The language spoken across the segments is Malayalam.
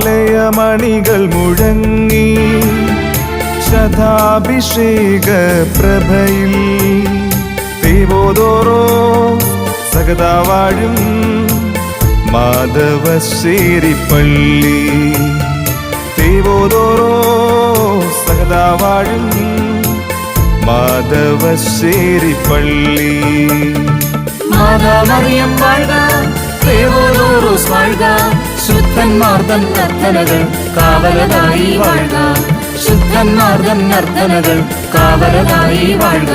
ആലയമണികൾ മുഴങ്ങി ശതാഭിഷേക പ്രഭയിൽ ദേവോദോറോ സകതാ വാഴും മാധവശ്ശേരിപ്പള്ളി. ദേവോദോറോ സകതാ വാഴും മാധവശ്ശേരിപ്പള്ളി. മാതാമറിയം വാഴ്ക, ദേവോദോറോസ് വാഴ്ക, ശുദ്ധന്മാർ തൻ നർത്തനകൾ കാവലതായി വാഴ്ക, ശുദ്ധന്മാർ തൻ നർത്തനകൾ കാവലതായി വാഴ്ക.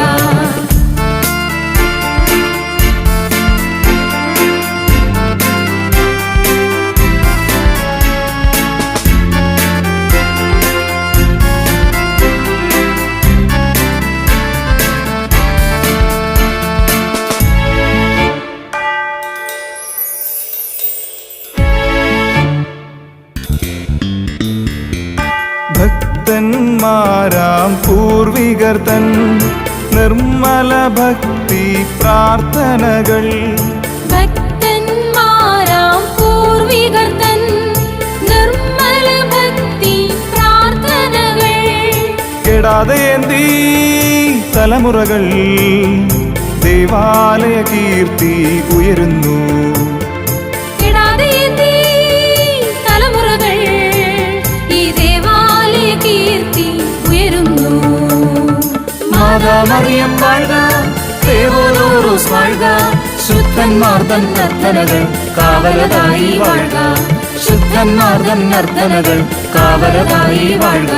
ഭക്തന്മാരാം പൂർവികർ തൻ നിർമ്മല ഭക്തി പ്രാർത്ഥനകൾ, ഭക്തന്മാരാം പൂർവികർ തൻ നിർമ്മല ഭക്തി പ്രാർത്ഥനകൾ കെടാതെ ഏന്തി തലമുറകൾ ദേവാലയ കീർത്തി ഉയരുന്നു. മാതാമറിയം വാഴ്ക, ദേവോദോറോസ് വാഴ്ക, ശുദ്ധന്മാർ തൻ നർത്തനകൾ കാവലതായി വാഴ്ക, ശുദ്ധന്മാർ തൻ നർത്തനകൾ കാവലതായി വാഴ്ക.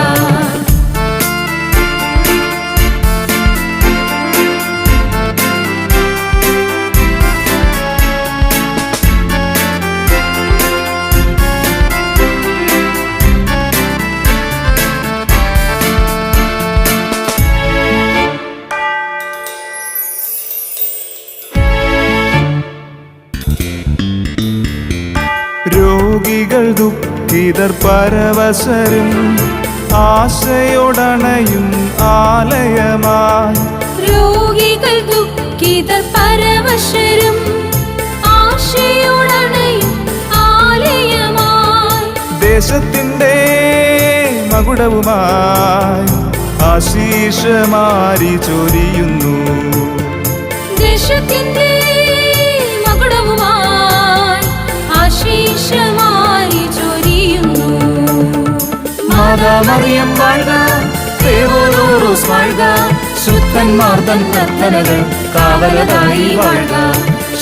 രോഗികൾ ദുഃഖിതർ പരവശരും ആശയോടണയും ആലയമായി, രോഗികൾ ദുഃഖിതർ പരവശരും ആശയോടണയും ആലയമായി, ദേശത്തിൻ്റെ മകുടവുമായി ആശീഷമാരി ചൊരിയുന്നു. ദേശത്തിൻ്റെ മകുടവുമായി ആശീഷമാരി ചൊരിയുന്നു. മാതാമറിയം വാഴ്ക, ദേവോദോറോസ് വാഴ്ക, ശുദ്ധന്മാർ തൻ നർത്തനകൾ കാവലതായി വാഴ്ക,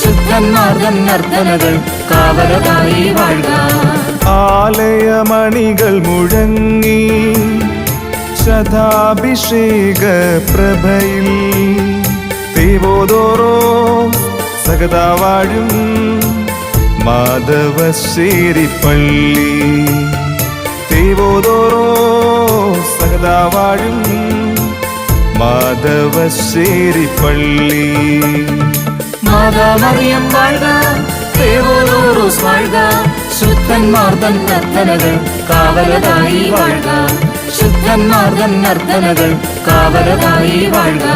ശുദ്ധന്മാർ തൻ നർത്തനകൾ കാവലതായി വാഴ്ക. ആലയമണികൾ മുഴങ്ങി ശതാഭിഷേക പ്രഭയിൽ ദേവോദോറോ സകതാ വാഴും മാധവശ്ശേരിപ്പള്ളി. ദേവോദോറോ സകതാ വാഴും മാധവശ്ശേരിപ്പള്ളി. മാതാമറിയം വാഴ്ക, ദേവോദോറോസ് വാഴ്ക, ശുദ്ധന്മാർ തൻ നർത്തനകൾ കാവലതായി വാഴ്ക, ശുദ്ധന്മാർ തൻ നർത്തനകൾ കാവലതായി വാഴ്ക.